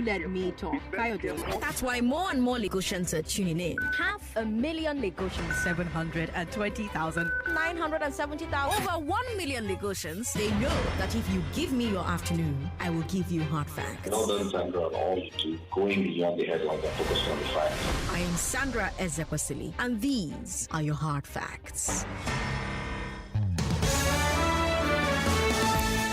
Let me talk. That's why more and more Lagosians are tuning in. 500,000 Lagosians. 720,000. 970,000. Over 1 million Lagosians, they know that if you give me your afternoon, I will give you hard facts. Well done, Sandra, on all you do, going beyond the headlines and focusing on the facts. I am Sandra Ezekwesili, and these are your hard facts.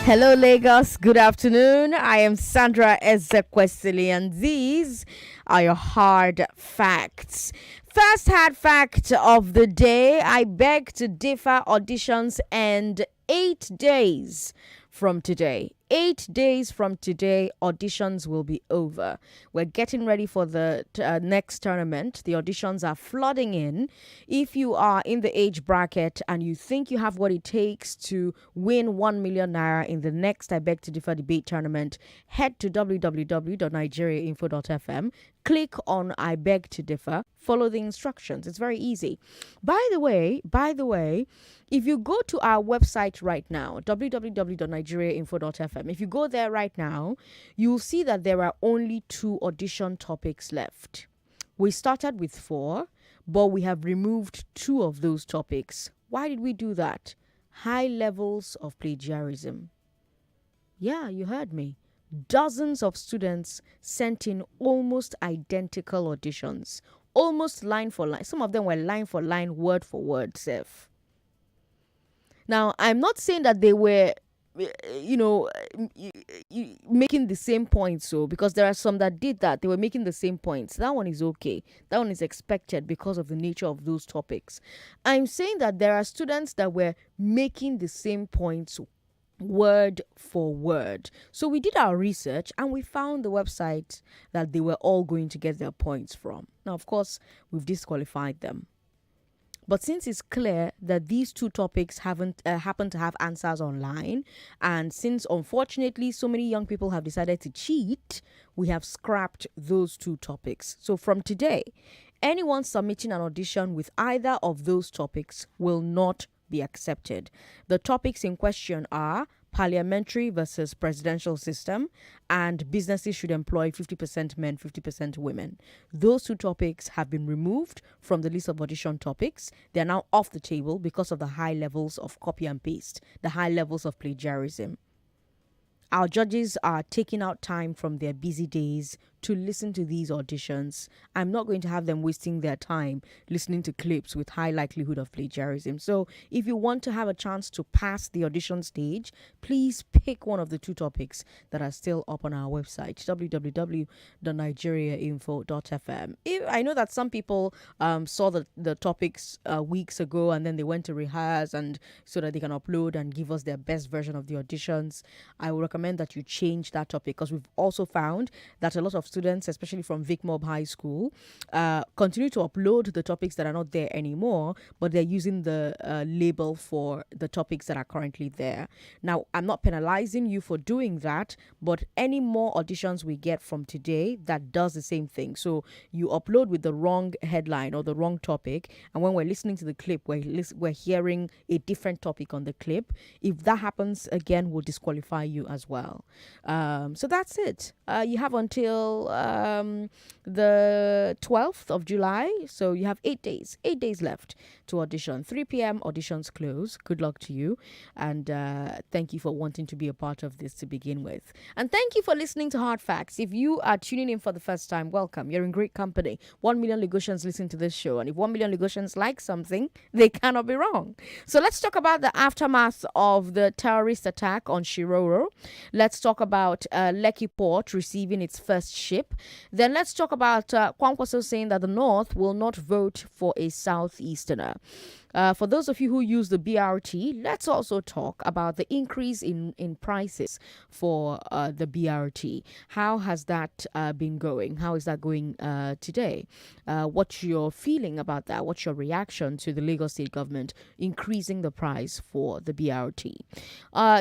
Hello, Lagos. Good afternoon. I am Sandra Ezekwesili, and these are your hard facts. First hard fact of the day: I beg to differ auditions end 8 days from today. 8 days from today, auditions will be over. We're getting ready for the next tournament. The auditions are flooding in. If you are in the age bracket and you think you have what it takes to win 1 million naira in the next I Beg to Differ debate tournament, head to www.nigeriainfo.fm. Click on I Beg to Differ. Follow the instructions. It's very easy. By the way, if you go to our website right now, www.nigeriainfo.fm, if you go there right now, you'll see that there are only 2 audition topics left. We started with 4, but we have removed 2 of those topics. Why did we do that? High levels of plagiarism. Yeah, you heard me. Dozens of students sent in almost identical auditions, almost line for line. Some of them were line for line, word for word, Seth. Now, I'm not saying that they were, making the same points, because there are some that did that. They were making the same points. That one is okay. That one is expected because of the nature of those topics. I'm saying that there are students that were making the same points word for word. So we did our research and we found the website that they were all going to get their points from. Now, of course, we've disqualified them. But since it's clear that these 2 topics happen to have answers online, and since unfortunately so many young people have decided to cheat, we have scrapped those 2 topics. So from today, anyone submitting an audition with either of those topics will not be accepted. The topics in question are parliamentary versus presidential system and businesses should employ 50% men, 50% women. Those 2 topics have been removed from the list of audition topics. They are now off the table because of the high levels of copy and paste, the high levels of plagiarism. Our judges are taking out time from their busy days to listen to these auditions. I'm not going to have them wasting their time listening to clips with high likelihood of plagiarism. So if you want to have a chance to pass the audition stage, please pick one of the 2 topics that are still up on our website, www.nigeriainfo.fm. I know that some people saw the topics weeks ago and then they went to rehearse and so that they can upload and give us their best version of the auditions. I would recommend that you change that topic, because we've also found that a lot of students, especially from Vic Mob High School, continue to upload the topics that are not there anymore, but they're using the label for the topics that are currently there. Now, I'm not penalizing you for doing that, but any more auditions we get from today that does the same thing. So you upload with the wrong headline or the wrong topic, and when we're listening to the clip, we're hearing a different topic on the clip. If that happens again, we'll disqualify you as well. So that's it. You have until the 12th of July. So you have 8 days left to audition. 3 p.m. auditions close. Good luck to you. And thank you for wanting to be a part of this to begin with. And thank you for listening to Hard Facts. If you are tuning in for the first time, welcome. You're in great company. 1 million Lagosians listen to this show. And if 1 million Lagosians like something, they cannot be wrong. So let's talk about the aftermath of the terrorist attack on Shiroro. Let's talk about Lekki Port receiving its first ship. Then let's talk about Kwankwaso saying that the North will not vote for a Southeasterner. For those of you who use the BRT, let's also talk about the increase in prices for the BRT. How has that been going? How is that going today? What's your feeling about that? What's your reaction to the Lagos State government increasing the price for the BRT?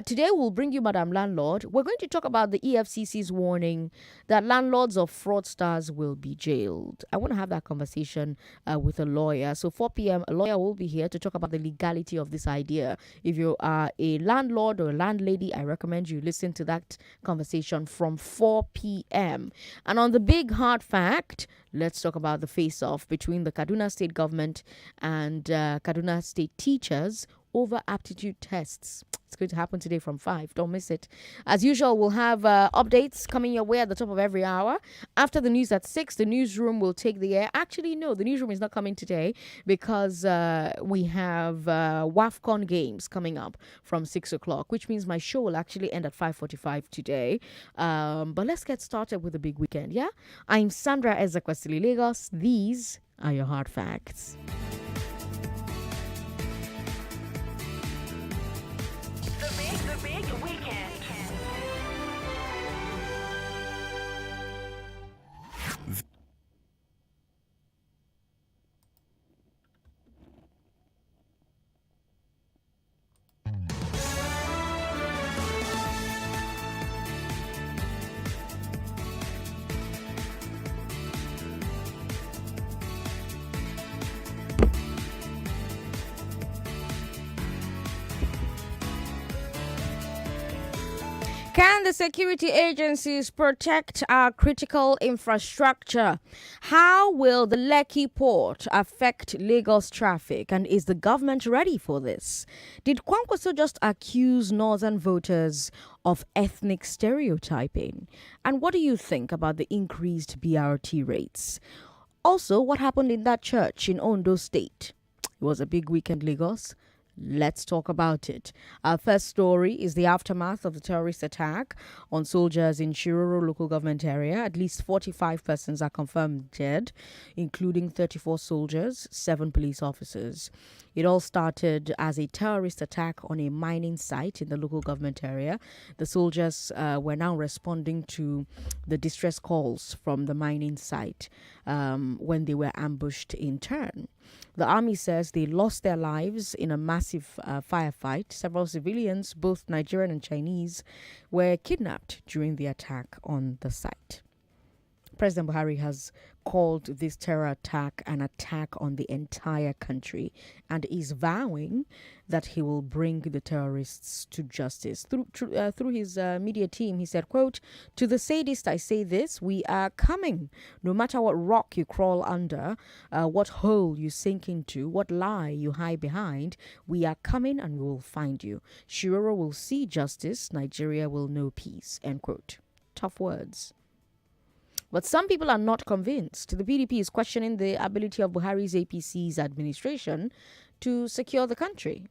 Today, we'll bring you Madam Landlord. We're going to talk about the EFCC's warning that landlords of fraudsters will be jailed. I want to have that conversation with a lawyer. So 4 p.m., a lawyer will be here here to talk about the legality of this idea. If you are a landlord or a landlady, I recommend you listen to that conversation from 4 p.m. And on the big hard fact, let's talk about the face-off between the Kaduna State government and Kaduna State teachers over aptitude tests. It's going to happen today from 5. Don't miss it. As usual, we'll have updates coming your way at the top of every hour. After the news at 6, the newsroom will take the air. Actually, no, the newsroom is not coming today because we have WAFCON games coming up from 6 o'clock, which means my show will actually end at 5:45 today. But let's get started with the big weekend, yeah? I'm Sandra Ezekwesili, Lagos. These are your hard facts. The big weekend. Can the security agencies protect our critical infrastructure? How will the Lekki port affect Lagos traffic? And is the government ready for this? Did Kwankwaso just accuse northern voters of ethnic stereotyping? And what do you think about the increased BRT rates? Also, what happened in that church in Ondo State? It was a big weekend, Lagos. Let's talk about it. Our first story is the aftermath of the terrorist attack on soldiers in Shiroro local government area. At least 45 persons are confirmed dead, including 34 soldiers, 7 police officers. It all started as a terrorist attack on a mining site in the local government area. The soldiers were now responding to the distress calls from the mining site when they were ambushed in turn. The army says they lost their lives in a massive firefight. Several civilians, both Nigerian and Chinese, were kidnapped during the attack on the site. President Buhari has called this terror attack an attack on the entire country and is vowing that he will bring the terrorists to justice. Through his media team, he said, quote, "To the sadist, I say this, we are coming. No matter what rock you crawl under, what hole you sink into, what lie you hide behind, we are coming and we will find you. Shiroro will see justice. Nigeria will know peace." End quote. Tough words. But some people are not convinced. The PDP is questioning the ability of Buhari's APC's administration to secure the country.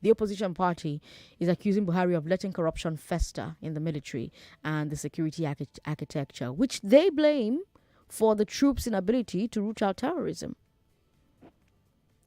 The opposition party is accusing Buhari of letting corruption fester in the military and the security architecture, which they blame for the troops' inability to root out terrorism.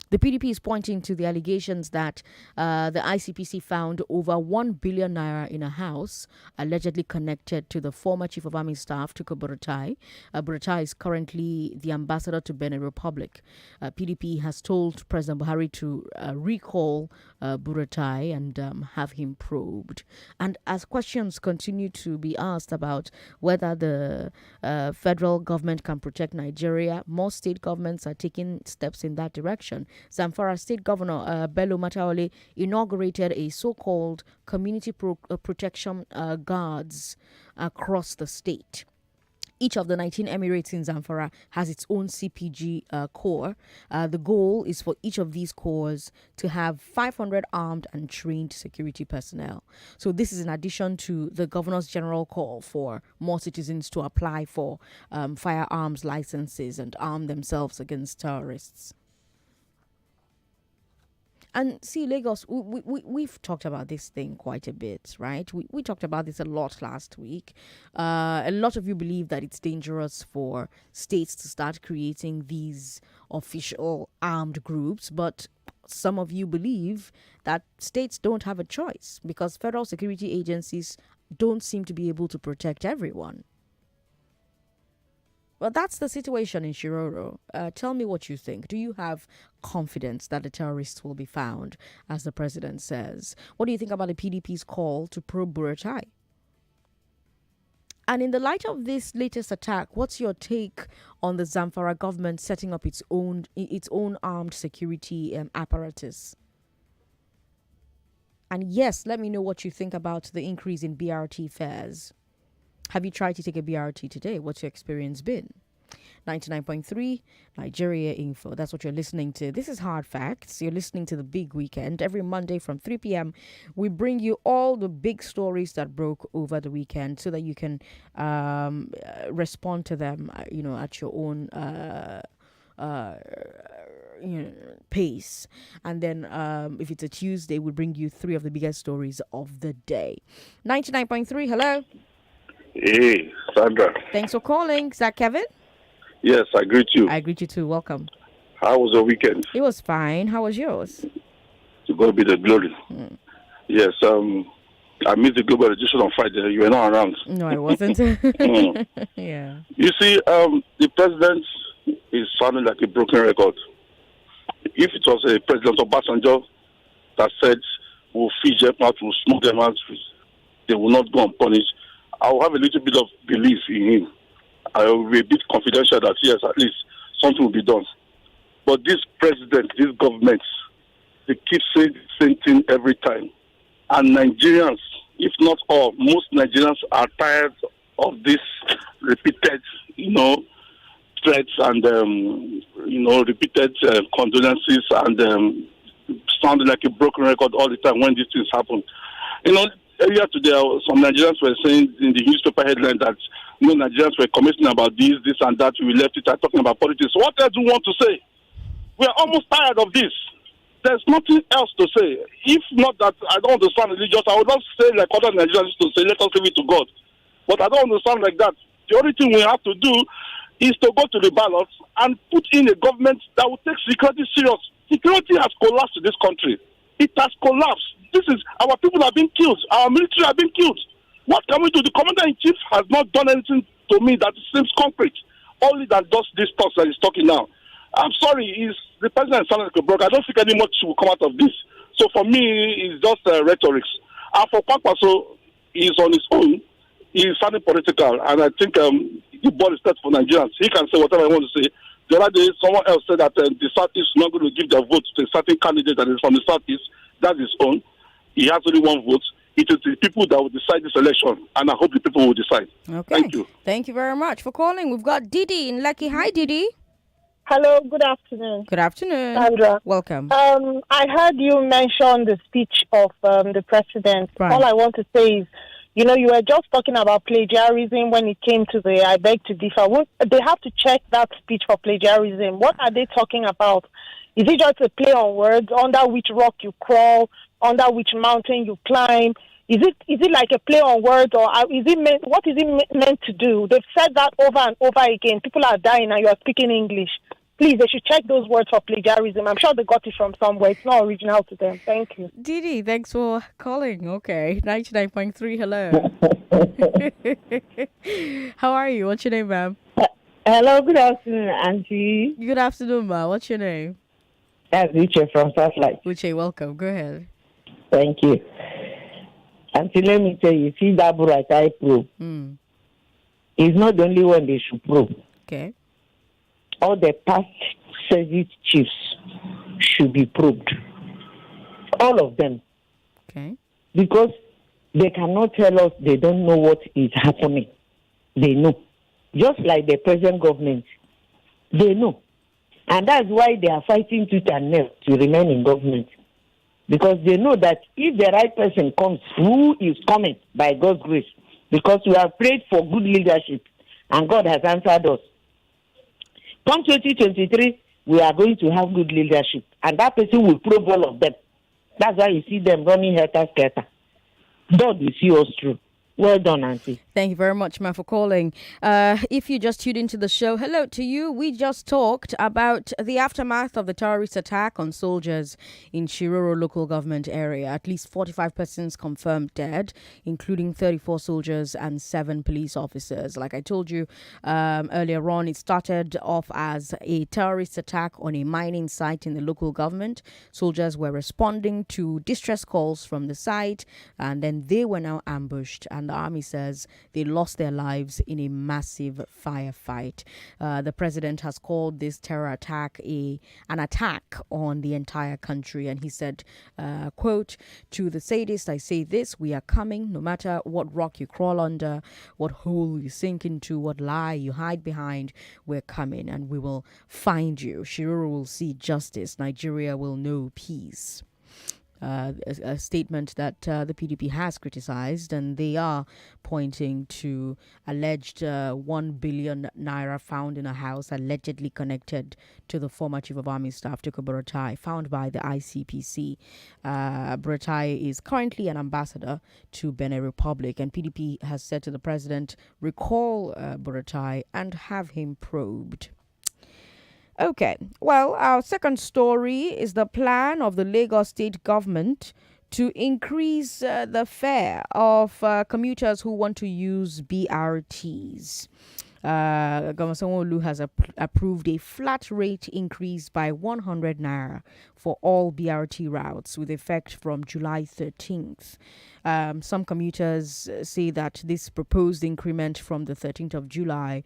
The PDP is pointing to the allegations that the ICPC found over 1 billion naira in a house allegedly connected to the former Chief of Army Staff, Tukur Buratai. Buratai is currently the ambassador to Benin Republic. PDP has told President Buhari to recall Buratai and have him probed. And as questions continue to be asked about whether the federal government can protect Nigeria, more state governments are taking steps in that direction. Zamfara State Governor Bello Mataole inaugurated a so-called community protection guards across the state. Each of the 19 emirates in Zamfara has its own CPG corps. The goal is for each of these corps to have 500 armed and trained security personnel. So this is in addition to the governor's general call for more citizens to apply for firearms licenses and arm themselves against terrorists. And see, Lagos, we've talked about this thing quite a bit, right? We talked about this a lot last week. A lot of you believe that it's dangerous for states to start creating these official armed groups, but some of you believe that states don't have a choice because federal security agencies don't seem to be able to protect everyone. Well, that's the situation in Shiroro. Tell me what you think. Do you have confidence that the terrorists will be found, as the president says? What do you think about the PDP's call to probe Buratai? And in the light of this latest attack, what's your take on the Zamfara government setting up its own armed security apparatus? And yes, let me know what you think about the increase in BRT fares. Have you tried to take a BRT today? What's your experience been? 99.3 Nigeria Info. That's what you're listening to. This is Hard Facts. You're listening to The Big Weekend. Every Monday from 3 p.m., we bring you all the big stories that broke over the weekend so that you can respond to them, at your own pace. And then if it's a Tuesday, we'll bring you 3 of the biggest stories of the day. 99.3, hello. Hey, Sandra. Thanks for calling. Is that Kevin? Yes, I greet you. I greet you too. Welcome. How was your weekend? It was fine. How was yours? To God be the glory. Yes, I missed the global edition on Friday. You were not around. No, I wasn't. Yeah. You see, the president is sounding like a broken record. If it was a President Obasanjo that said, we'll feed them out, we'll smoke them out, they will not go unpunished, I will have a little bit of belief in him. I will be a bit confidential that, yes, at least something will be done. But this president, this government, they keep saying the same thing every time. And Nigerians, if not all, most Nigerians are tired of this repeated, threats and, repeated condolences and sounding like a broken record all the time when these things happen. Earlier today, some Nigerians were saying in the newspaper headline that Nigerians were commenting about this and that. We left it talking about politics. What else do you want to say? We are almost tired of this. There's nothing else to say. If not that I don't understand religious, I would not say like other Nigerians used to say, let us leave it to God. But I don't understand like that. The only thing we have to do is to go to the ballots and put in a government that will take security serious. Security has collapsed in this country. It has collapsed. Our people have been killed. Our military have been killed. What can we do? The commander-in-chief has not done anything to me that seems concrete. Only that does this talk that he's talking now. I'm sorry, the president sounded like a broke. I don't think any much will come out of this. So for me, it's just rhetoric. And for Kwankwaso, he's on his own. He's sounding political. And I think the ball is set for Nigerians. He can say whatever he wants to say. The other day, someone else said that the Southeast is not going to give their vote to a certain candidate that is from the Southeast. That's his own. He has only one vote. It is the people that will decide this election, and I hope the people will decide. Okay. Thank you. Thank you very much for calling. We've got Didi in Lekki. Hi, Didi. Hello, good afternoon. Good afternoon. Sandra. Welcome. I heard you mention the speech of the president. Right. All I want to say is, you were just talking about plagiarism when it came to the I beg to differ. They have to check that speech for plagiarism. What are they talking about? Is it just a play on words, under which rock you crawl, under which mountain you climb? Is it like a play on words, or what is it meant to do? They've said that over and over again. People are dying and you are speaking English. Please, they should check those words for plagiarism. I'm sure they got it from somewhere. It's not original to them. Thank you. Didi, thanks for calling. Okay. 99.3, hello. How are you? What's your name, ma'am? Hello, good afternoon, Auntie. Good afternoon, ma. What's your name? That's Uche from Southlight. Uche, welcome. Go ahead. Thank you. Auntie, let me tell you, see that Buratai probe. It's not the only one they should probe. Okay. All the past service chiefs should be probed. All of them. Okay. Because they cannot tell us they don't know what is happening. They know. Just like the present government. They know. And that's why they are fighting tooth and nail to remain in government. Because they know that if the right person comes, who is coming by God's grace, because we have prayed for good leadership and God has answered us. Come 2023, we are going to have good leadership, and that person will probe all of them. That's why you see them running helter-skelter. God will see us through. Well done, Auntie. Thank you very much, ma, for calling. If you just tuned into the show, hello to you. We just talked about the aftermath of the terrorist attack on soldiers in Shiroro local government area. At least 45 persons confirmed dead, including 34 soldiers and 7 police officers. Like I told you earlier on, it started off as a terrorist attack on a mining site in the local government. Soldiers were responding to distress calls from the site, and then they were now ambushed. And the army says they lost their lives in a massive firefight. The president has called this terror attack an attack on the entire country, and he said, quote, "To the sadists, I say this: we are coming, no matter what rock you crawl under, what hole you sink into, what lie you hide behind. We're coming, and we will find you. Shiroro will see justice. Nigeria will know peace." A statement that the PDP has criticized, and they are pointing to alleged 1 billion naira found in a house allegedly connected to the former Chief of Army Staff, Tukur Buratai, found by the ICPC. Buratai is currently an ambassador to Benin Republic, and PDP has said to the president, recall Buratai and have him probed. Okay, well, our second story is the plan of the Lagos state government to increase the fare of commuters who want to use BRTs. Governor Sanwo-Olu has approved a flat rate increase by 100 naira for all BRT routes with effect from July 13th. Some commuters say that this proposed increment from the 13th of July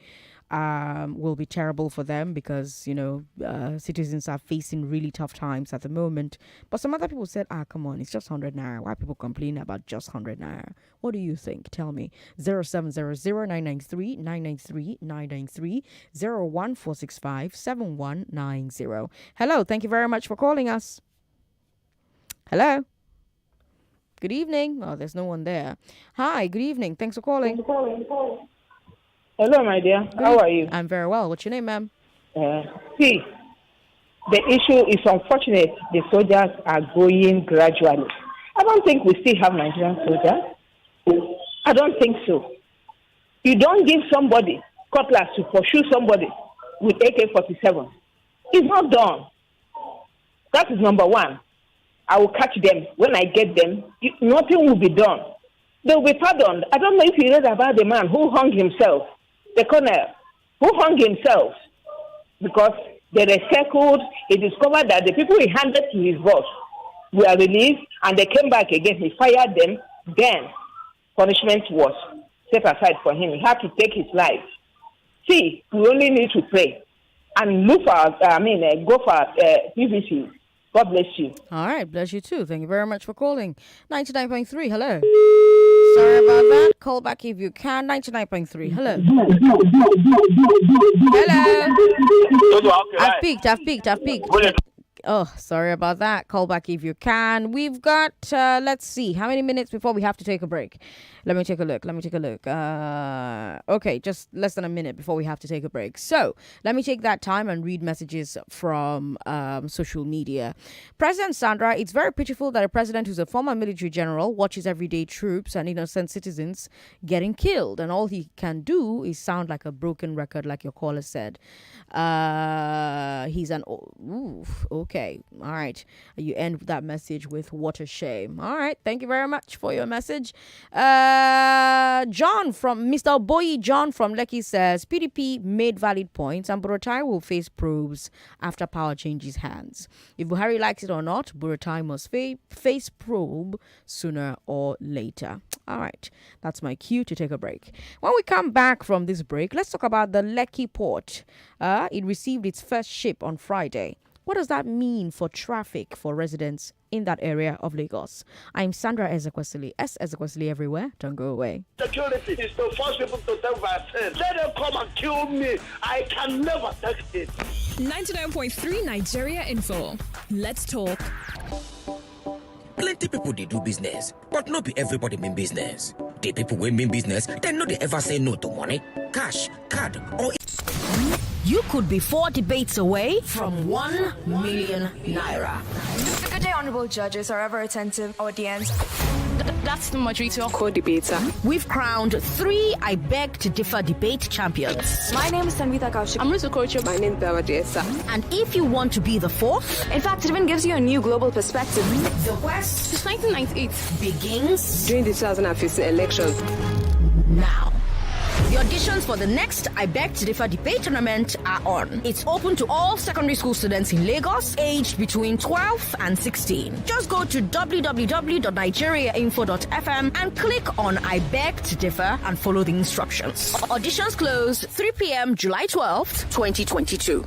will be terrible for them because, citizens are facing really tough times at the moment. But some other people said, come on, it's just 100 naira. Why people complain about just 100 naira? What do you think? Tell me. 0700-993-993-993 01465-7190. Hello, thank you very much for calling us. Hello. Good evening. Oh, there's no one there. Hi, good evening. Thanks for calling. Hello, my dear. How are you? I'm very well. What's your name, ma'am? See, the issue is unfortunate. The soldiers are going gradually. I don't think we still have Nigerian soldiers. I don't think so. You don't give somebody cutlass to pursue somebody with AK-47. It's not done. That is number one. I will catch them. When I get them, nothing will be done. They will be pardoned. I don't know if you read about the man who hung himself, the colonel, who hung himself because they recycled. He discovered that the people he handed to his boss were released and they came back again. He fired them. Then punishment was set aside for him. He had to take his life. See, we only need to pray and look for, go for PVC. God bless you. All right, bless you too. Thank you very much for calling. 99.3, hello. Sorry about that. Call back if you can. 99.3, hello. Hello. I've peaked. Oh, sorry about that. Call back if you can. We've got, let's see, how many minutes before we have to take a break? Let me take a look. Okay, just less than a minute before we have to take a break. So let me take that time and read messages from social media. President Sandra, it's very pitiful that a president who's a former military general watches everyday troops and innocent citizens getting killed, and all he can do is sound like a broken record, like your caller said. He's an... Okay. All right. You end that message with what a shame. All right. Thank you very much for your message. John from Mr. Oboyi John from Lekki says PDP made valid points and Buratai will face probes after power changes hands. If Buhari likes it or not, Buratai must face probe sooner or later. All right. That's my cue to take a break. When we come back from this break, let's talk about the Lekki port. It received its first ship on Friday. What does that mean for traffic for residents in that area of Lagos? I'm Sandra Ezekwesili. Ezekwesili everywhere. Don't go away. Security is to force people to take vaccine. Let them come and kill me. I can never take it. 99.3 Nigeria Info. Let's talk. Plenty people they do business, but not be everybody mean business. The people who mean business, they know they ever say no to money, cash, card, or... You could be 4 debates away from 1 million naira. Good day, honorable judges, or ever attentive audience. That's the moderator co-debater. We've crowned 3 I Beg to Differ debate champions. My name is Tanvita Kaushik. I'm Ruth Okocha. My name is Bawadesa. And if you want to be the 4th, in fact, it even gives you a new global perspective. The quest since 1998 begins during the 2015 election. Now. The auditions for the next I Beg to Differ debate tournament are on. It's open to all secondary school students in Lagos aged between 12 and 16. Just go to www.nigeriainfo.fm and click on I Beg to Differ and follow the instructions. Auditions close 3 p.m. July 12th, 2022.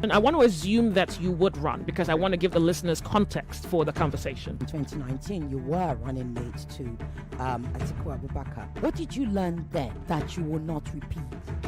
And I want to assume that you would run because I want to give the listeners context for the conversation. In 2019, you were running mate to Atiku Abubakar. What did you learn then that you will not repeat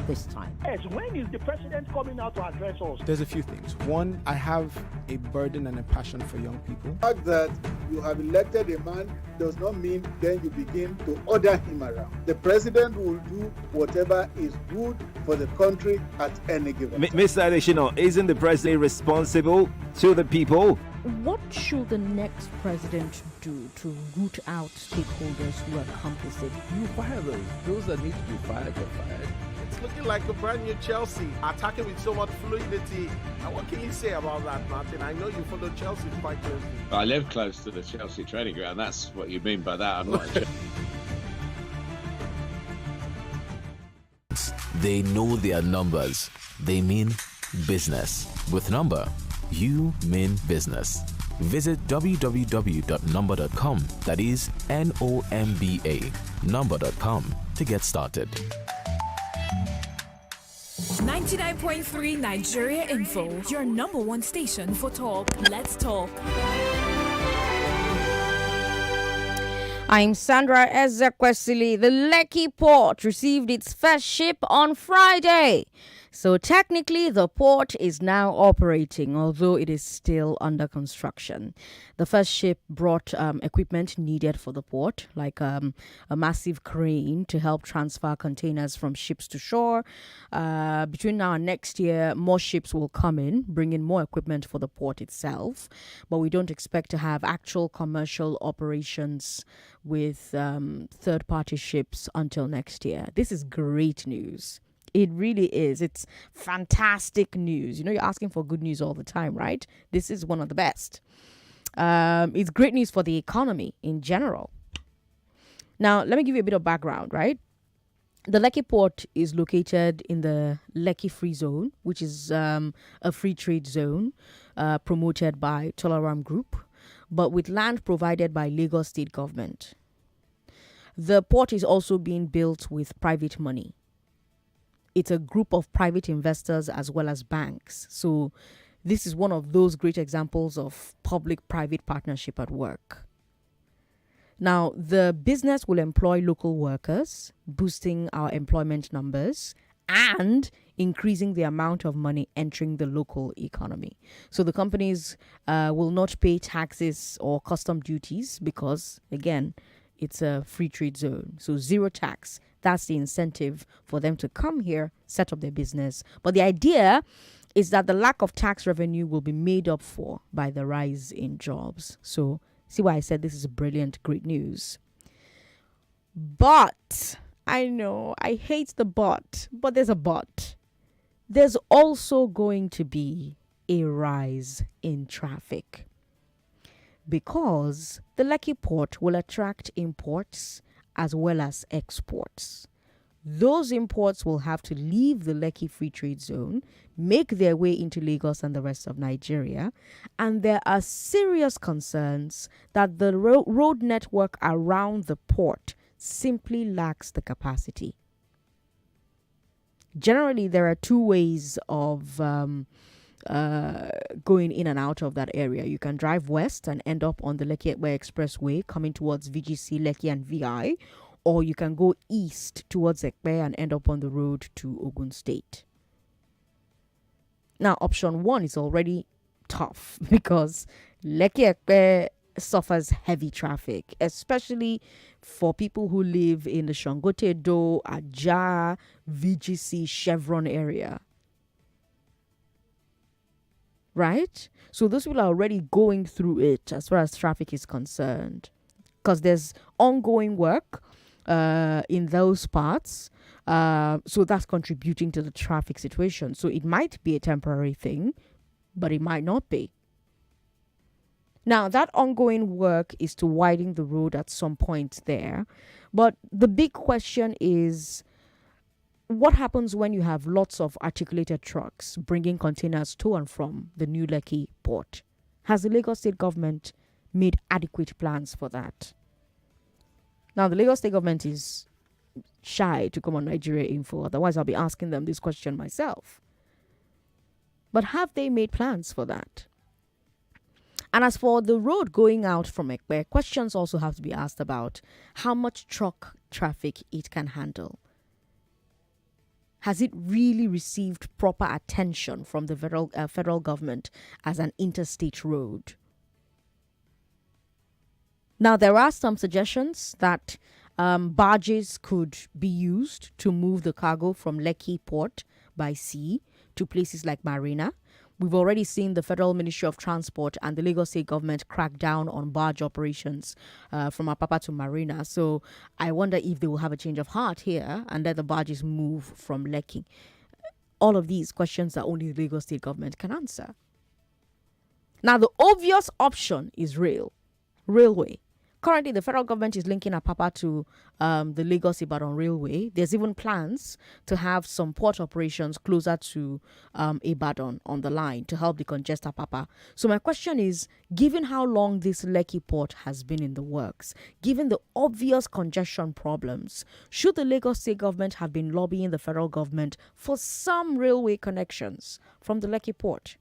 this time? Yes, when is the president coming out to address us? There's a few things. One, I have a burden and a passion for young people. The fact that you have elected a man does not mean then you begin to order him around. The president will do whatever is good for the country at any given time. Mr. Adeshino, isn't the president responsible to the people? What should the next president do to root out stakeholders who are complicit? You fire those that need to be fired are fired. It's looking like a brand new Chelsea, attacking with so much fluidity. And what can you say about that, Martin? I know you follow Chelsea quite closely. I live close to the Chelsea training ground. That's what you mean by that. I'm not sure. They know their numbers. They mean business. With Number, you mean business. Visit www.number.com, that is NOMBA, number.com to get started. 99.3 Nigeria Info, your number one station for talk. Let's talk. I'm Sandra Ezekwesili. The Lekki port received its first ship on Friday. So technically, the port is now operating, although it is still under construction. The first ship brought equipment needed for the port, like a massive crane to help transfer containers from ships to shore. Between now and next year, more ships will come in, bringing more equipment for the port itself. But we don't expect to have actual commercial operations with third-party ships until next year. This is great news. It really is. It's fantastic news. You know, you're asking for good news all the time, right? This is one of the best. It's great news for the economy in general. Now, let me give you a bit of background, right? The Lekki port is located in the Lekki Free Zone, which is a free trade zone promoted by Tolaram Group, but with land provided by Lagos State Government. The port is also being built with private money. It's a group of private investors as well as banks. So this is one of those great examples of public-private partnership at work. Now, the business will employ local workers, boosting our employment numbers and increasing the amount of money entering the local economy. So the companies will not pay taxes or custom duties because, again, it's a free trade zone. So zero tax. That's the incentive for them to come here, set up their business. But the idea is that the lack of tax revenue will be made up for by the rise in jobs. So see why I said this is brilliant, great news. But, I know, I hate the but there's a but. There's also going to be a rise in traffic because the Lekki port will attract imports as well as exports. Those imports will have to leave the Lekki Free Trade Zone, make their way into Lagos and the rest of Nigeria, and there are serious concerns that the road network around the port simply lacks the capacity. Generally, there are two ways of going in and out of that area. You can drive west and end up on the Lekki Ekpe Expressway coming towards VGC, Lekki and VI, or you can go east towards Ekpe and end up on the road to Ogun State. Now, option one is already tough because Lekki Ekpe suffers heavy traffic, especially for people who live in the Shangote Do, Aja, VGC, Chevron area. Right? So those people are already going through it as far as traffic is concerned because there's ongoing work in those parts. So that's contributing to the traffic situation. So it might be a temporary thing, but it might not be. Now, that ongoing work is to widen the road at some point there. But the big question is, what happens when you have lots of articulated trucks bringing containers to and from the new Lekki port? Has the Lagos State government made adequate plans for that? Now, the Lagos State government is shy to come on Nigeria Info. Otherwise, I'll be asking them this question myself. But have they made plans for that? And as for the road going out from Ekpe, questions also have to be asked about how much truck traffic it can handle. Has it really received proper attention from the federal government as an interstate road? Now, there are some suggestions that barges could be used to move the cargo from Lekki port by sea to places like Marina. We've already seen the Federal Ministry of Transport and the Lagos State government crack down on barge operations from Apapa to Marina. So I wonder if they will have a change of heart here and let the barges move from Lekki. All of these questions that only the Lagos State government can answer. Now, the obvious option is railway. Currently, the federal government is linking Apapa to the Lagos-Ibadan Railway. There's even plans to have some port operations closer to Ibadan on the line to help decongest Apapa. So my question is, given how long this Lekki port has been in the works, given the obvious congestion problems, should the Lagos State government have been lobbying the federal government for some railway connections from the Lekki port?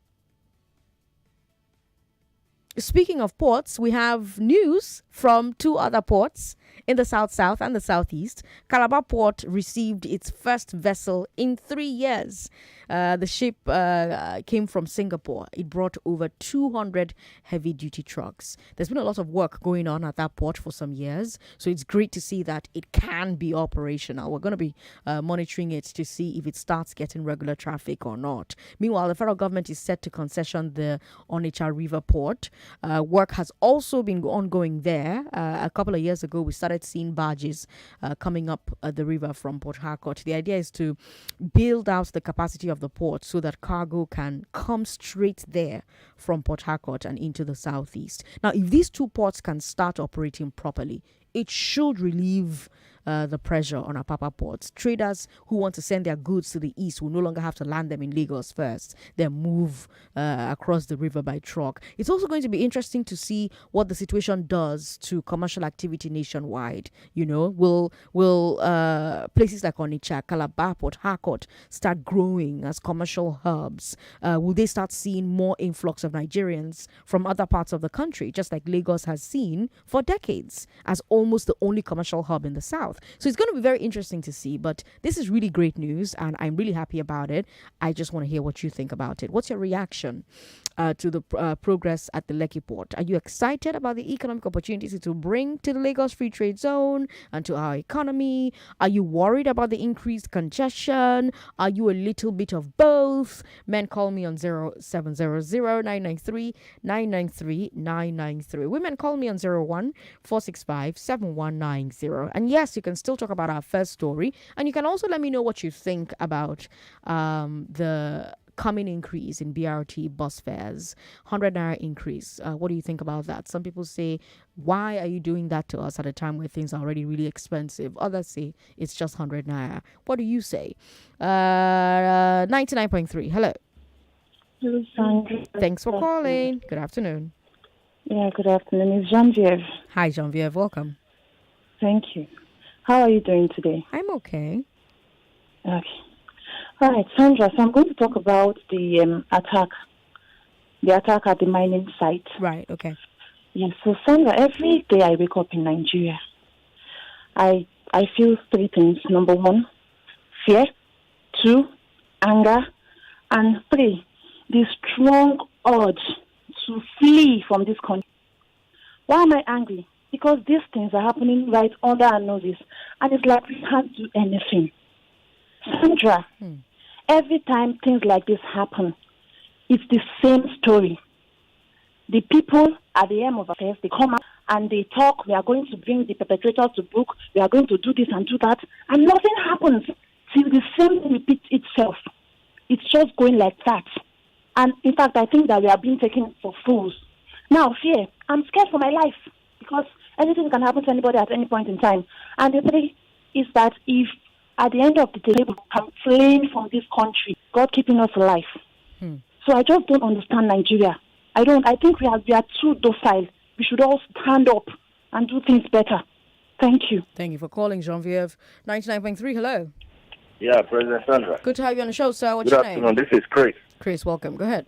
Speaking of ports, we have news from two other ports in the South and the Southeast. Calabar Port received its first vessel in 3 years. The ship came from Singapore. It brought over 200 heavy-duty trucks. There's been a lot of work going on at that port for some years, so it's great to see that it can be operational. We're going to be monitoring it to see if it starts getting regular traffic or not. Meanwhile, the federal government is set to concession the Onitsha River Port. Work has also been ongoing there. A couple of years ago, we started seeing barges coming up the river from Port Harcourt. The idea is to build out the capacity of the port so that cargo can come straight there from Port Harcourt and into the southeast. Now, if these two ports can start operating properly, it should relieve the pressure on Apapa ports. Traders who want to send their goods to the east will no longer have to land them in Lagos first, then move across the river by truck. It's also going to be interesting to see what the situation does to commercial activity nationwide. You know, will places like Onitsha, Calabar, Port Harcourt start growing as commercial hubs? Will they start seeing more influx of Nigerians from other parts of the country, just like Lagos has seen for decades as almost the only commercial hub in the south? So it's going to be very interesting to see, but this is really great news and I'm really happy about it. I just want to hear what you think about it. What's your reaction to the progress at the Lekki port? Are you excited about the economic opportunities it will bring to the Lagos Free Trade Zone and to our economy? Are you worried about the increased congestion? Are you a little bit of both? Men, call me on 0700-993-993-993. Women, call me on 01-465-7190. And yes, you can still talk about our first story, and you can also let me know what you think about the coming increase in BRT bus fares, 100 naira increase. What do you think about that? Some people say, why are you doing that to us at a time where things are already really expensive? Others say it's just 100 naira. What do you say? 99.3. Hello. Hello, Sandra. Thanks for calling. Good afternoon. Yeah, good afternoon. It's Genevieve. Hi, Genevieve. Welcome. Thank you. How are you doing today? I'm okay. Okay. All right, Sandra, so I'm going to talk about the attack at the mining site. Right, okay. Yes, so Sandra, every day I wake up in Nigeria, I feel three things. Number one, fear. Two, anger. And three, the strong urge to flee from this country. Why am I angry? Because these things are happening right under our noses, and it's like we can't do anything. Sandra, every time things like this happen, it's the same story. The people at the end of affairs, they come out and they talk, we are going to bring the perpetrators to book, we are going to do this and do that, and nothing happens till the same thing repeats itself. It's just going like that. And in fact, I think that we are being taken for fools. Now, fear. I'm scared for my life because anything can happen to anybody at any point in time. And the three is that if at the end of the day we complain from this country, God keeping us alive. So I just don't understand Nigeria. I think we are too docile. We should all stand up and do things better. Thank you. Thank you for calling, Genevieve. 99.3, hello. Yeah, President Sandra. Good to have you on the show, sir. What's Good your afternoon. name? This is Chris. Chris, welcome. Go ahead.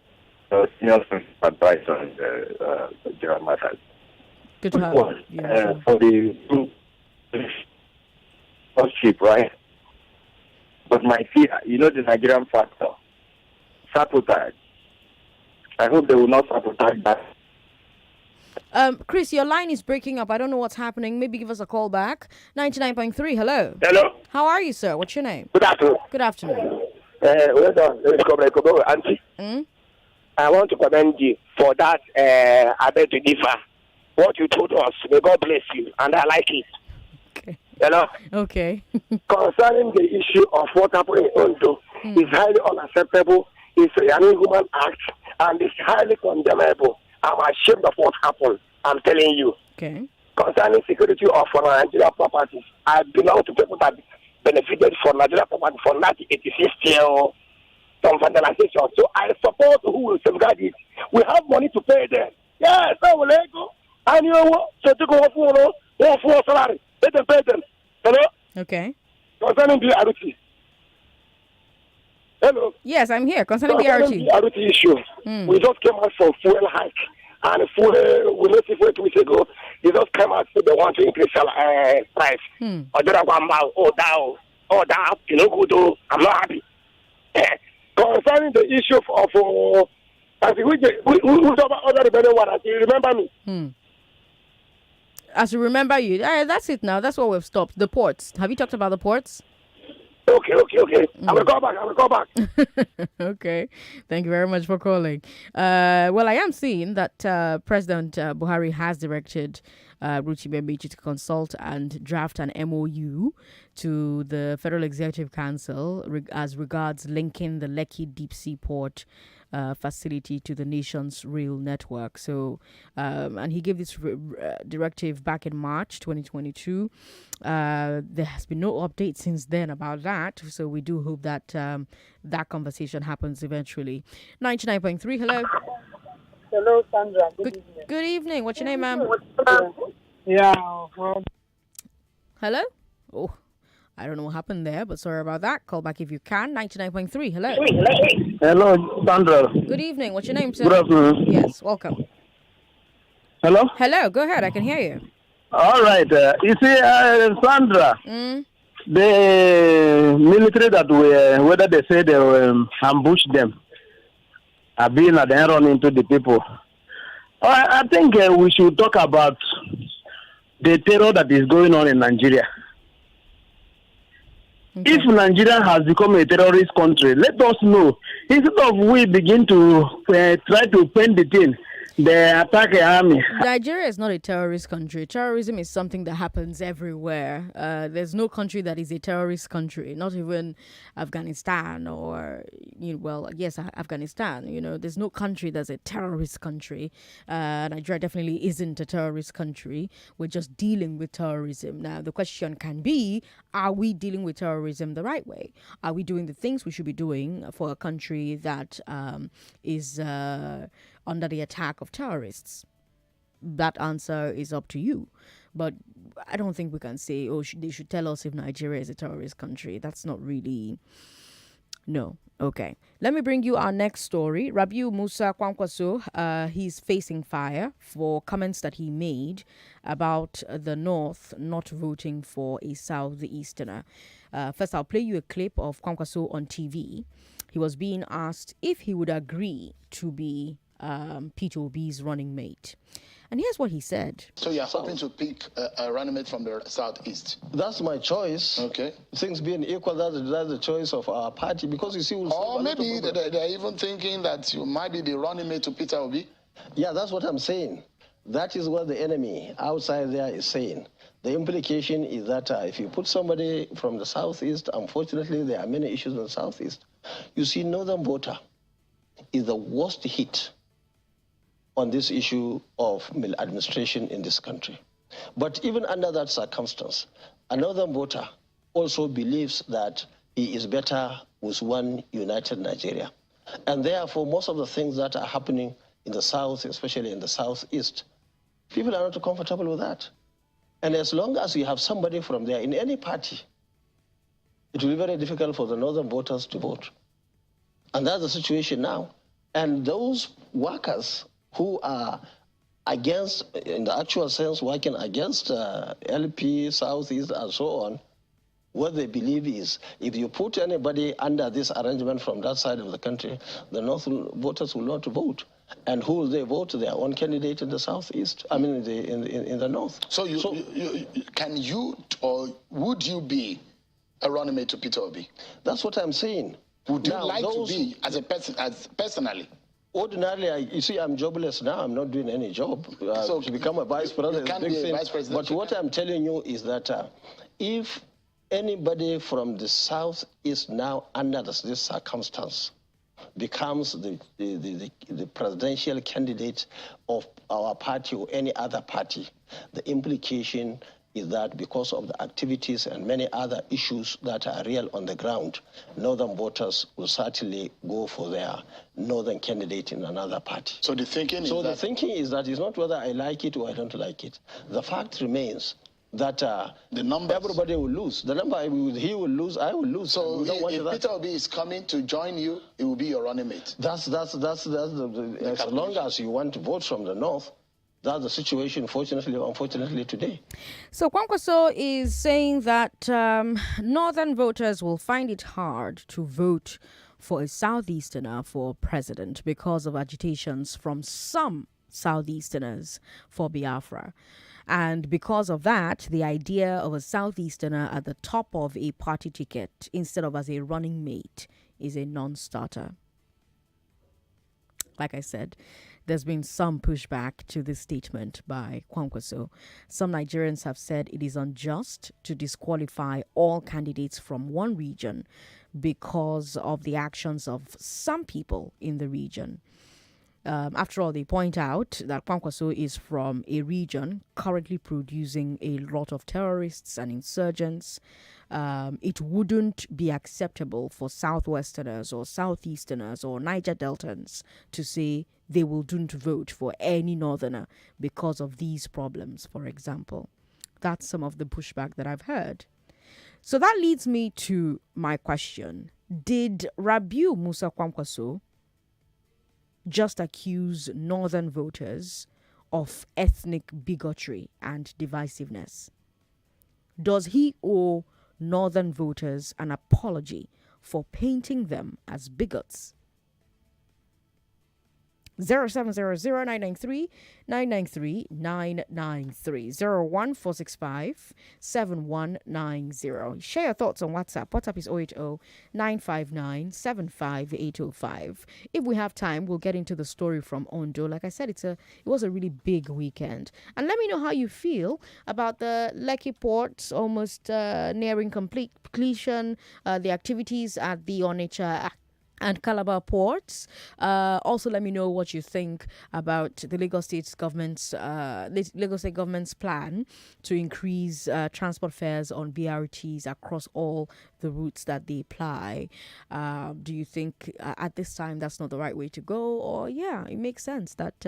Senior advice on general matters. Good to have you. For the cheap, right? But my fear, the Nigerian factor, sabotage. I hope they will not sabotage that. Chris, your line is breaking up. I don't know what's happening. Maybe give us a call back. 99.3, hello. Hello. How are you, sir? What's your name? Good afternoon. Good afternoon. Well done. Auntie. I want to commend you for that. I beg to differ. What you told us, may God bless you, and I like it. Okay. Okay. Concerning the issue of what happened in Ondo, is highly unacceptable. It's an inhuman act, and it's highly condemnable. I'm ashamed of what happened. I'm telling you. Okay. Concerning security of Nigeria properties, I belong to people that benefited from Nigeria property from 1986 till some vandalization. So I support who will safeguard it. We have money to pay them. Yes, I will go. And you know what? So to go for salary. Let them pay them. Hello? Okay. Concerning the RT. Hello? Yes, I'm here. Concerning the the RT issue, we just came out from fuel hike. And fuel, we noticed 2 weeks ago, they just came out so they want to increase price. Or they are going down, down, good, I'm not happy. Concerning the issue of I think we you remember me? As you remember you, that's it now. That's what we've stopped. The ports. Have you talked about the ports? Okay. I will go back. Okay. Thank you very much for calling. Well, I am seeing that President Buhari has directed Ruchi Bembeji to consult and draft an MOU to the Federal Executive Council as regards linking the Lekki deep sea port facility to the nation's rail network. So, and he gave this directive back in March 2022. There has been no update since then about that. So we do hope that that conversation happens eventually. 99.3, hello. Hello, Sandra. Good evening. What's your name, ma'am? Hello? Oh, I don't know what happened there, but sorry about that. Call back if you can. 99.3, hello. Hello, Sandra. Good evening. What's your name, sir? Good afternoon. Yes, welcome. Hello? Hello, go ahead. I can hear you. All right. You see, Sandra, the military that whether they say they ambush them, are being run into the people. I think we should talk about the terror that is going on in Nigeria. Okay. If Nigeria has become a terrorist country, let us know. Instead of we begin to try to paint the thing, they attack the army. Nigeria is not a terrorist country. Terrorism is something that happens everywhere. There's no country that is a terrorist country, not even Afghanistan or, Afghanistan. There's no country that's a terrorist country. Nigeria definitely isn't a terrorist country. We're just dealing with terrorism. Now, the question can be, are we dealing with terrorism the right way? Are we doing the things we should be doing for a country that is under the attack of terrorists? That answer is up to you. But I don't think we can say, they should tell us if Nigeria is a terrorist country. That's not really... No. Okay. Let me bring you our next story. Rabiu Musa Kwankwaso, he's facing fire for comments that he made about the North not voting for a Southeasterner. First, I'll play you a clip of Kwankwaso on TV. He was being asked if he would agree to be Peter Obi's running mate. And here's what he said. So you're hoping to pick a running mate from the Southeast? That's my choice. Okay. Things being equal, that's the choice of our party. Because you see... Or maybe they're even thinking that you might be the running mate to Peter Obi? Yeah, that's what I'm saying. That is what the enemy outside there is saying. The implication is that if you put somebody from the Southeast, unfortunately, there are many issues in the Southeast. You see, northern voter is the worst hit on this issue of maladministration in this country. But even under that circumstance, another voter also believes that he is better with one united Nigeria. And therefore, most of the things that are happening in the South, especially in the Southeast, people are not comfortable with that. And as long as you have somebody from there in any party, it will be very difficult for the northern voters to vote. And that's the situation now. And those workers who are against, in the actual sense, working against LP, Southeast, and so on, what they believe is if you put anybody under this arrangement from that side of the country, the northern voters will not vote. And who will they vote? Their own candidate in the Southeast, I mean in the North. So, can you or would you be a running mate to Peter Obi? That's what I'm saying. Would you like to be as a person, as personally? Ordinarily, you see, I'm jobless now. I'm not doing any job. So to become a vice president, you can be a vice president. But what I'm telling you is that if anybody from the Southeast now, under this circumstance, becomes the presidential candidate of our party or any other party, the implication is that because of the activities and many other issues that are real on the ground, northern voters will certainly go for their northern candidate in another party. So the thinking is the thinking is that it's not whether I like it or I don't like it. The fact remains that the numbers, everybody will lose. The number, he will lose, I will lose. So if Peter Obi is coming to join you, it will be your running mate. That's as long as you want to vote from the north. That's the situation, fortunately or unfortunately, today. So Kwankwaso is saying that northern voters will find it hard to vote for a Southeasterner for president because of agitations from some Southeasterners for Biafra. And because of that, the idea of a Southeasterner at the top of a party ticket instead of as a running mate is a non-starter. Like I said, there's been some pushback to this statement by Kwankwaso. Some Nigerians have said it is unjust to disqualify all candidates from one region because of the actions of some people in the region. After all, they point out that Kwankwaso is from a region currently producing a lot of terrorists and insurgents. It wouldn't be acceptable for Southwesterners or Southeasterners or Niger Deltans to say they wouldn't vote for any Northerner because of these problems, for example. That's some of the pushback that I've heard. So that leads me to my question. Did Rabiu Musa Kwankwaso just accuse northern voters of ethnic bigotry and divisiveness? Does he owe northern voters an apology for painting them as bigots? 0700-993-993-993 01465-7190. Share your thoughts on WhatsApp. WhatsApp is 080-959-75805. If we have time, we'll get into the story from Ondo. Like I said, it was a really big weekend. And let me know how you feel about the Lekki port almost nearing completion, the activities at the Onitsha and Calabar ports. Also, let me know what you think about the Lagos State government's plan to increase transport fares on BRTs across all the routes that they ply. Do you think at this time that's not the right way to go? Or it makes sense that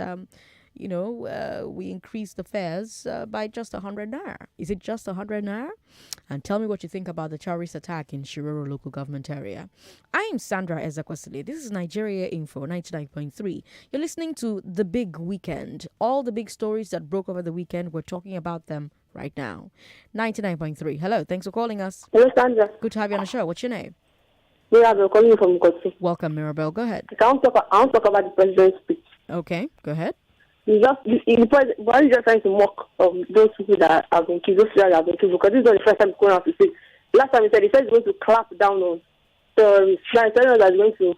we increase the fares by just 100 naira. Is it just 100 naira? And tell me what you think about the terrorist attack in Shiroro local government area. I am Sandra Ezekwesili. This is Nigeria Info 99.3. You're listening to The Big Weekend. All the big stories that broke over the weekend, we're talking about them right now. 99.3. Hello, thanks for calling us. Hello, Sandra. Good to have you on the show. What's your name? Mirabel, calling you from Kochi. Welcome, Mirabel. Go ahead. I want to talk about the president's speech. Okay, go ahead. He's just trying to mock those people that have been killed, those that have been killed, because this is not the first time he's going out to say. Last time he said he's going to clamp down on terrorists. Now he's telling us that he's going to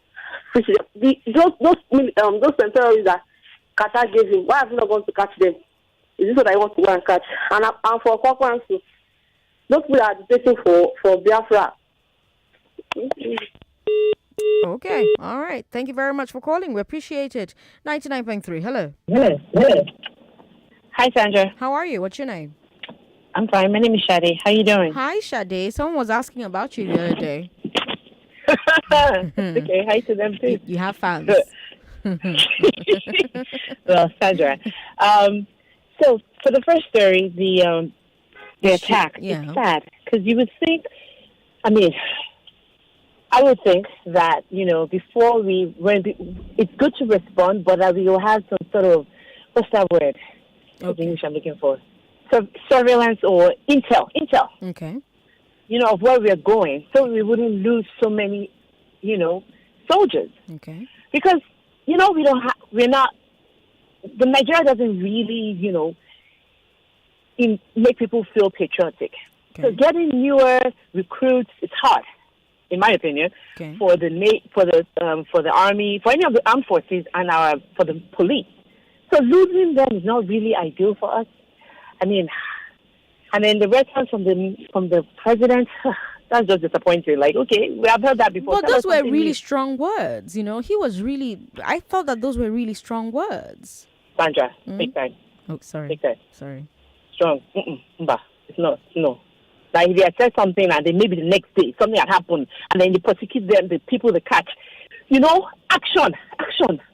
push it. Those terrorists that Qatar gave him, why have you not gone to catch them? Is this what I want to go and catch? And for Kwankwaso, those people that are agitating for Biafra. Okay. All right. Thank you very much for calling. We appreciate it. 99.3. Hello. Hi, Sandra. How are you? What's your name? I'm fine. My name is Shade. How you doing? Hi, Sade. Someone was asking about you the other day. Okay, hi to them too. You have fans. Well, Sandra. So for the first story, the attack, it's sad because you would think. I mean, I would think that before it's good to respond, but that we will have some sort of what's that word? What's the English I'm looking for? Surveillance or intel. Okay. Of where we are going, so we wouldn't lose so many, soldiers. Okay. Because we're not. The Nigeria doesn't really, make people feel patriotic. Okay. So getting newer recruits is hard, in my opinion, for the army, for any of the armed forces, and for the police. So losing them is not really ideal for us. I mean, and then the response from the president, that's just disappointing. Like, okay, we have heard that before. But those were really strong words, He was really. I thought that those were really strong words. Sandra, big time. Oh, sorry. Big time. Sorry. Strong. It's not. No. Like if they had said something and then maybe the next day something had happened and then they prosecute them, the people they catch. Action,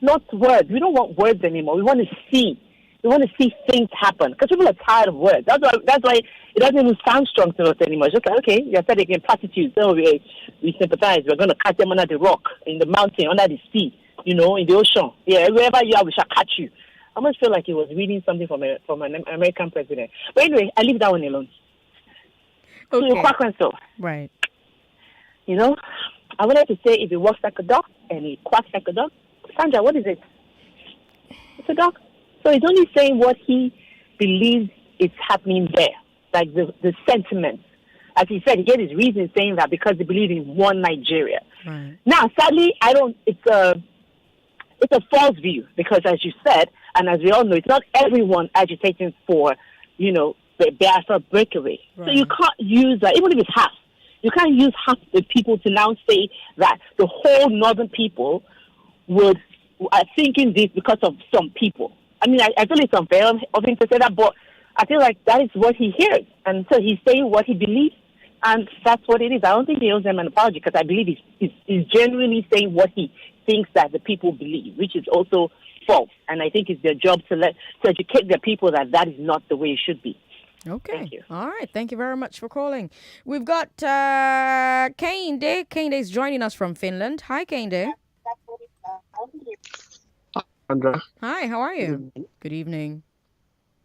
not words. We don't want words anymore. We want to see. We want to see things happen because people are tired of words. That's why it doesn't even sound strong to us anymore. It's just like, okay, you said again, prostitutes. So we sympathize. We're going to catch them under the rock, in the mountain, under the sea, in the ocean. Yeah, wherever you are, we shall catch you. I almost feel like he was reading something from an American president. But anyway, I leave that one alone. Okay. So Kwankwaso. Right. I wanted to say if he walks like a dog and he quacks like a dog, Sandra, what is it? It's a dog. So he's only saying what he believes is happening there, like the sentiment. As he said, he gave his reason saying that because they believe in one Nigeria. Right. Now, sadly, it's a false view because, as you said, and as we all know, it's not everyone agitating for, the Biafra breakaway. Right. So you can't use that, even if it's half. You can't use half the people to now say that the whole northern people are thinking this because of some people. I mean, I feel it's unfair of him to say that, but I feel like that is what he hears. And so he's saying what he believes, and that's what it is. I don't think he owes them an apology because I believe he's genuinely saying what he thinks that the people believe, which is also false. And I think it's their job to educate their people that is not the way it should be. Okay. Thank you. All right. Thank you very much for calling. We've got Kende. Kende is joining us from Finland. Hi, Kende. Sandra. Hi, how are you? Good evening.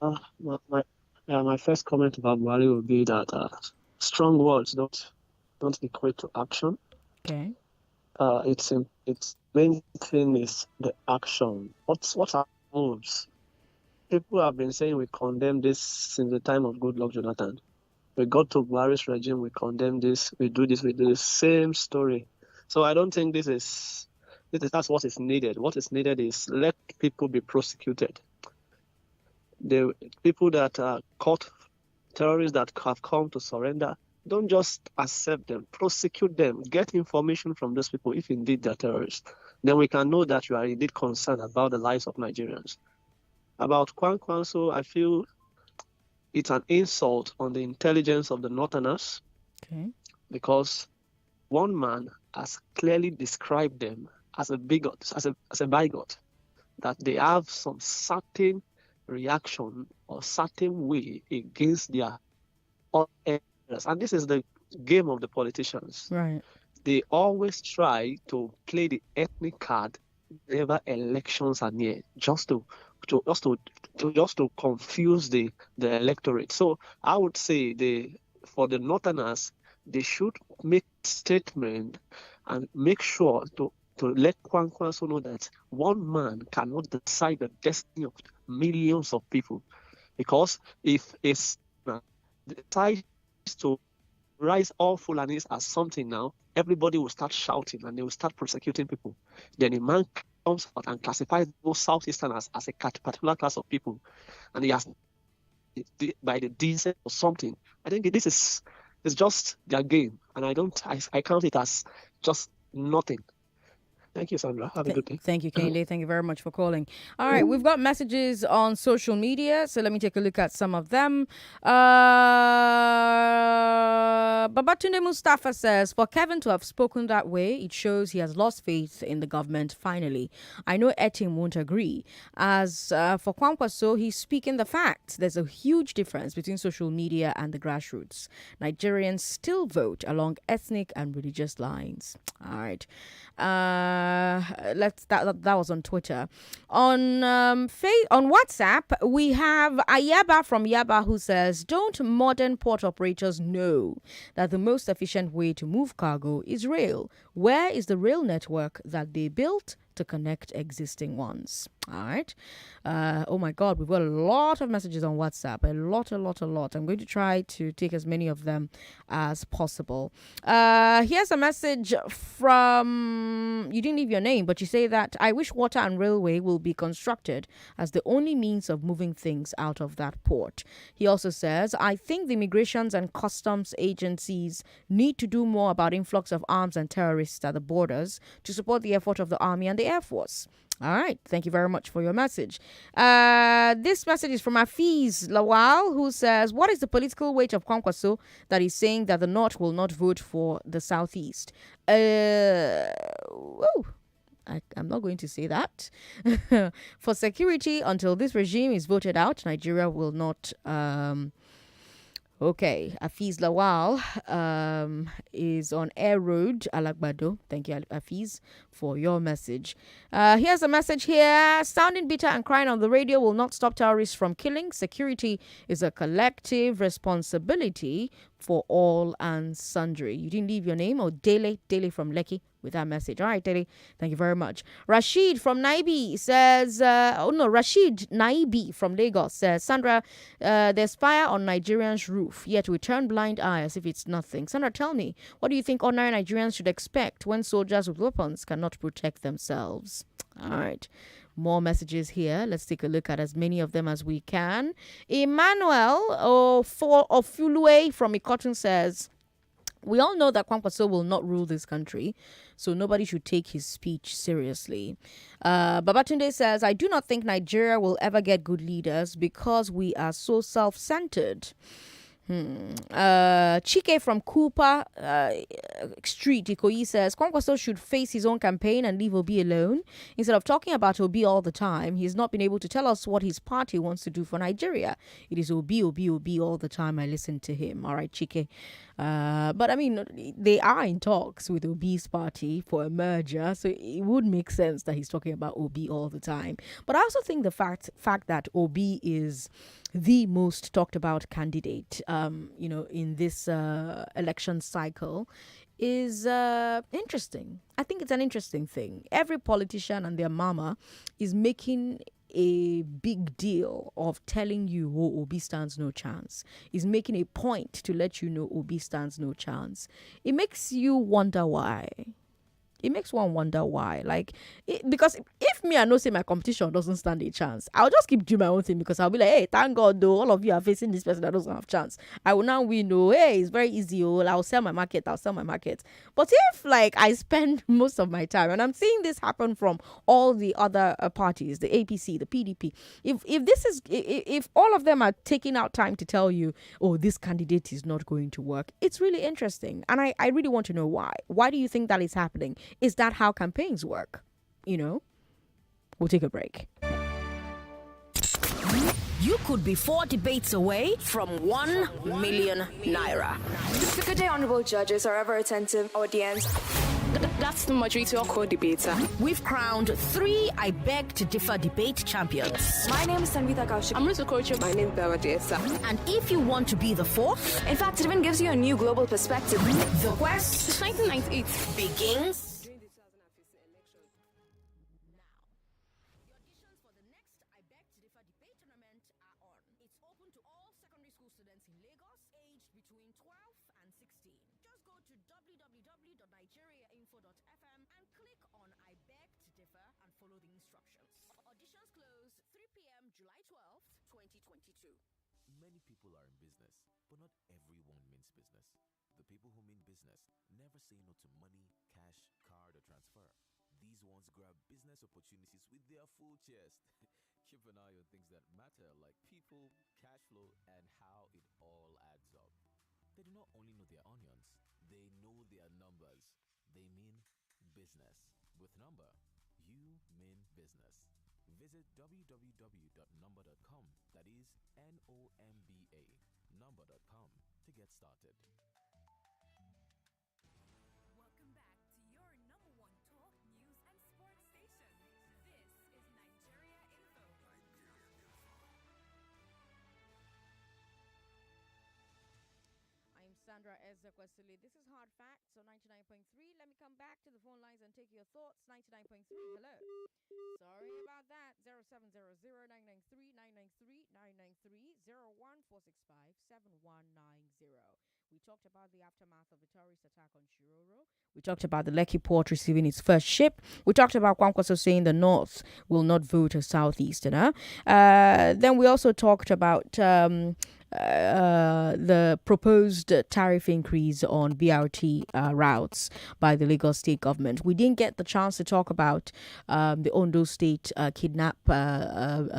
My first comment about Buhari would be that strong words don't equate to action. Okay. It's main thing is the action. What are moves? People have been saying we condemn this since the time of Goodluck Jonathan. We got to Buhari's regime, we condemn this, we do the same story. So I don't think that's what is needed. What is needed is let people be prosecuted. The people that are caught, terrorists that have come to surrender, don't just accept them, prosecute them, get information from those people if indeed they're terrorists. Then we can know that you are indeed concerned about the lives of Nigerians. About Kwankwaso, I feel it's an insult on the intelligence of the Northerners. Okay. Because one man has clearly described them as a bigot, as a bigot, that they have some certain reaction or certain way against their others. And this is the game of the politicians. Right. They always try to play the ethnic card whenever elections are near, just to confuse the electorate. So I would say for the Northerners, they should make statement and make sure to let Kwankwaso know that one man cannot decide the destiny of millions of people. Because if it's decides to rise all Fulanis as something now, everybody will start shouting and they will start prosecuting people. Then a man comes out and classifies those Southeasterners as a particular class of people, and he has by the decent or something. I think this is just their game, and I count it as just nothing. Thank you, Sandra. Have a good day. Thank you, Kende. Thank you very much for calling. All right, we've got messages on social media, so let me take a look at some of them. Babatunde Mustafa says, for Kevin to have spoken that way, it shows he has lost faith in the government finally. I know Etim won't agree. As for Kwankwaso, he's speaking the facts. There's a huge difference between social media and the grassroots. Nigerians still vote along ethnic and religious lines. All right. That was on Twitter. On on WhatsApp, we have Ayaba from Yaba who says, don't modern port operators know that the most efficient way to move cargo is rail? Where is the rail network that they built to connect existing ones? All right. Oh my God, we've got a lot of messages on WhatsApp. A lot. I'm going to try to take as many of them as possible. Here's a message from, you didn't leave your name, but you say that I wish water and railway will be constructed as the only means of moving things out of that port. He also says, I think the immigrations and customs agencies need to do more about influx of arms and terrorists at the borders to support the effort of the Army and the Air Force. All right. Thank you very much for your message. This message is from Afiz Lawal, who says, what is the political weight of Kwankwaso that is saying that the North will not vote for the Southeast? I'm not going to say that. For security, until this regime is voted out, Nigeria will not... Okay, Afiz Lawal is on Air Road, Alagbado. Thank you, Afiz, for your message. Here's a message here. Sounding bitter and crying on the radio will not stop terrorists from killing. Security is a collective responsibility for all and sundry. You didn't leave your name, or Dele from Lekki with that message. All right, Dele, thank you very much. Rashid from Naibi says, Rashid Naibi from Lagos says, Sandra, there's fire on Nigerians' roof, yet we turn blind eye as if it's nothing. Sandra, tell me, what do you think ordinary Nigerians should expect when soldiers with weapons cannot protect themselves? All right. More messages here. Let's take a look at as many of them as we can. Emmanuel Ofulue from Ikoton says, we all know that Kwankwaso will not rule this country, so nobody should take his speech seriously. Babatunde says, I do not think Nigeria will ever get good leaders because we are so self-centered. Chike from Cooper Street, Ikoyi says, Kwankwaso should face his own campaign and leave Obi alone. Instead of talking about Obi all the time, he's not been able to tell us what his party wants to do for Nigeria. It is Obi all the time. I listen to him. All right, Chike. But I mean, they are in talks with Obi's party for a merger, so it would make sense that he's talking about Obi all the time. But I also think the fact that Obi is the most talked about candidate, in this election cycle is interesting. I think it's an interesting thing. Every politician and their mama is making a big deal of telling you, Obi stands no chance. Is making a point to let you know Obi stands no chance. It makes you wonder why. It makes one wonder why. Because if me, I know say my competition doesn't stand a chance, I'll just keep doing my own thing because I'll be like, hey, thank God, though, all of you are facing this person that doesn't have chance. I will now win. Oh, hey, it's very easy. Oh, I'll sell my market. But if, I spend most of my time, and I'm seeing this happen from all the other parties, the APC, the PDP, if all of them are taking out time to tell you, oh, this candidate is not going to work, it's really interesting. And I really want to know why. Why do you think that is happening? Is that how campaigns work? We'll take a break. You could be 4 debates away from 1 million naira. Good day, honorable judges, or ever attentive audience. That's the majority of co-debater. We've crowned 3 I Beg to Differ debate champions. My name is Sanvita Kaushik. I'm Ruto Kocho. My name is Bella Desa. And if you want to be the 4th, in fact, it even gives you a new global perspective. The quest since 1998 begins. nigeriainfo.fm and click on I Beg to Differ and follow the instructions. Auditions close 3 p.m. July 12th, 2022. Many people are in business, but not everyone means business. The people who mean business never say no to money, cash, card, or transfer. These ones grab business opportunities with their full chest. Keep an eye on things that matter, like people, cash flow, and how it all adds up. They do not only know their onions, they know their numbers. They mean business. With Number, you mean business. Visit www.number.com, that is NOMBA, number.com, to get started. Welcome back to your number one talk, news, and sports station. This is Nigeria Info. I'm Sandra Ezekwesili. This is Hard Facts on 99.3. Let me come back to the phone lines and take your thoughts. 99.3. Hello. Sorry about that. 0700-993-993-993-01465-7190. We talked about the aftermath of the terrorist attack on Shiroro. We talked about the Lekki port receiving its first ship. We talked about Kwankwaso saying the North will not vote a Southeasterner. Then we also talked about the proposed tariff increase on BRT routes by the Lagos state government. We didn't get the chance to talk about the Ondo state kidnap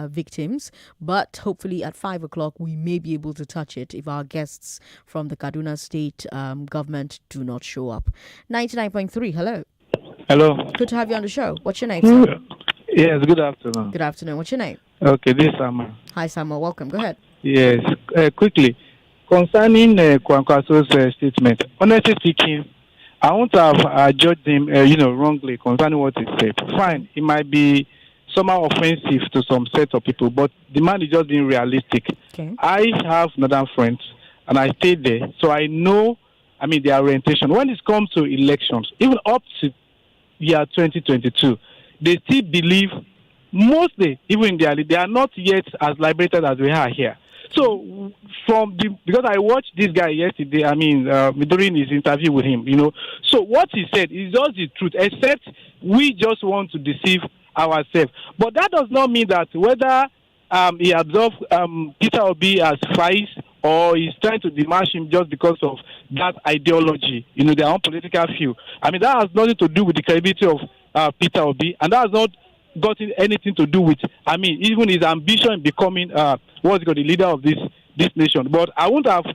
victims, but hopefully at 5 o'clock we may be able to touch it if our guests from the Kaduna state government do not show up. 99.3, hello. Hello. Good to have you on the show. What's your name, sir? Yes, good afternoon. Good afternoon. What's your name? Okay, this is Samuel. Hi, Samuel. Welcome. Go ahead. Yes, quickly. Concerning Kwankwaso's statement, honestly speaking, I won't have judged him, wrongly concerning what he said. Fine, it might be somehow offensive to some set of people, but the man is just being realistic. Okay. I have northern friends, and I stayed there, so I know, their orientation. When it comes to elections, even up to year 2022, they still believe, mostly, even in they are not yet as liberated as we are here. So, because I watched this guy yesterday, during his interview with him, so what he said is just the truth, except we just want to deceive ourselves. But that does not mean that whether he absorbed Peter Obi as vice or he's trying to demarch him just because of that ideology, their own political view. That has nothing to do with the credibility of Peter Obi, and that has not gotten anything to do with, even his ambition in becoming, the leader of this nation. But I wouldn't have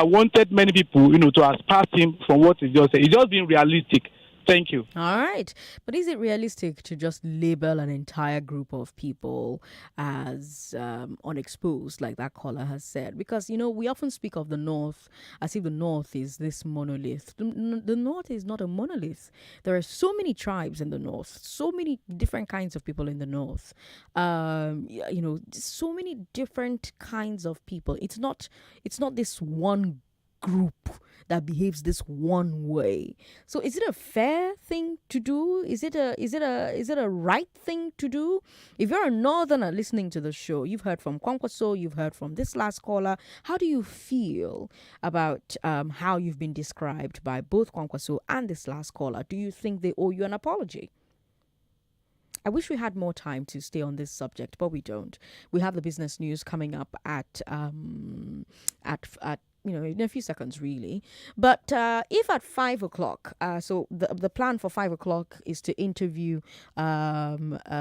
wanted many people, to asperse him from what he just said. He's just being realistic. Thank you. All right. But is it realistic to just label an entire group of people as unexposed, like that caller has said? Because, we often speak of the North as if the North is this monolith. The North is not a monolith. There are so many tribes in the North, so many different kinds of people in the North. So many different kinds of people. It's not this one group that behaves this one way. So is it a fair thing to do? Is it a right thing to do? If you're a northerner listening to the show, you've heard from Kwankwaso, you've heard from this last caller. How do you feel about how you've been described by both Kwankwaso and this last caller? Do you think they owe you an apology? I wish we had more time to stay on this subject, but we don't. We have the business news coming up at in a few seconds, really. But if at 5 o'clock, so the plan for 5 o'clock is to interview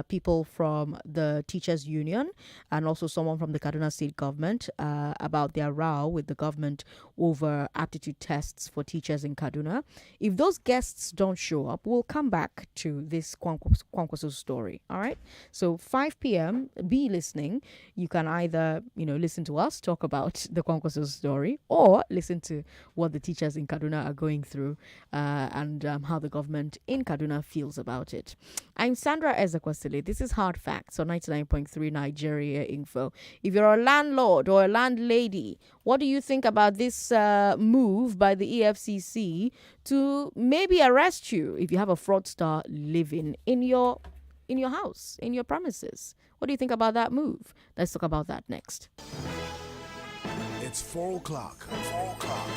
people from the Teachers Union and also someone from the Kaduna State government about their row with the government over aptitude tests for teachers in Kaduna. If those guests don't show up, we'll come back to this Kwankwaso story. All right. So 5 p.m. Be listening. You can either listen to us talk about the Kwankwaso story, or listen to what the teachers in Kaduna are going through and how the government in Kaduna feels about it. I'm Sandra Ezekwesili. This is Hard Facts on 99.3 Nigeria Info. If you're a landlord or a landlady, what do you think about this move by the EFCC to maybe arrest you if you have a fraudster living in your house, in your premises? What do you think about that move? Let's talk about that next. It's 4 o'clock. 4 o'clock.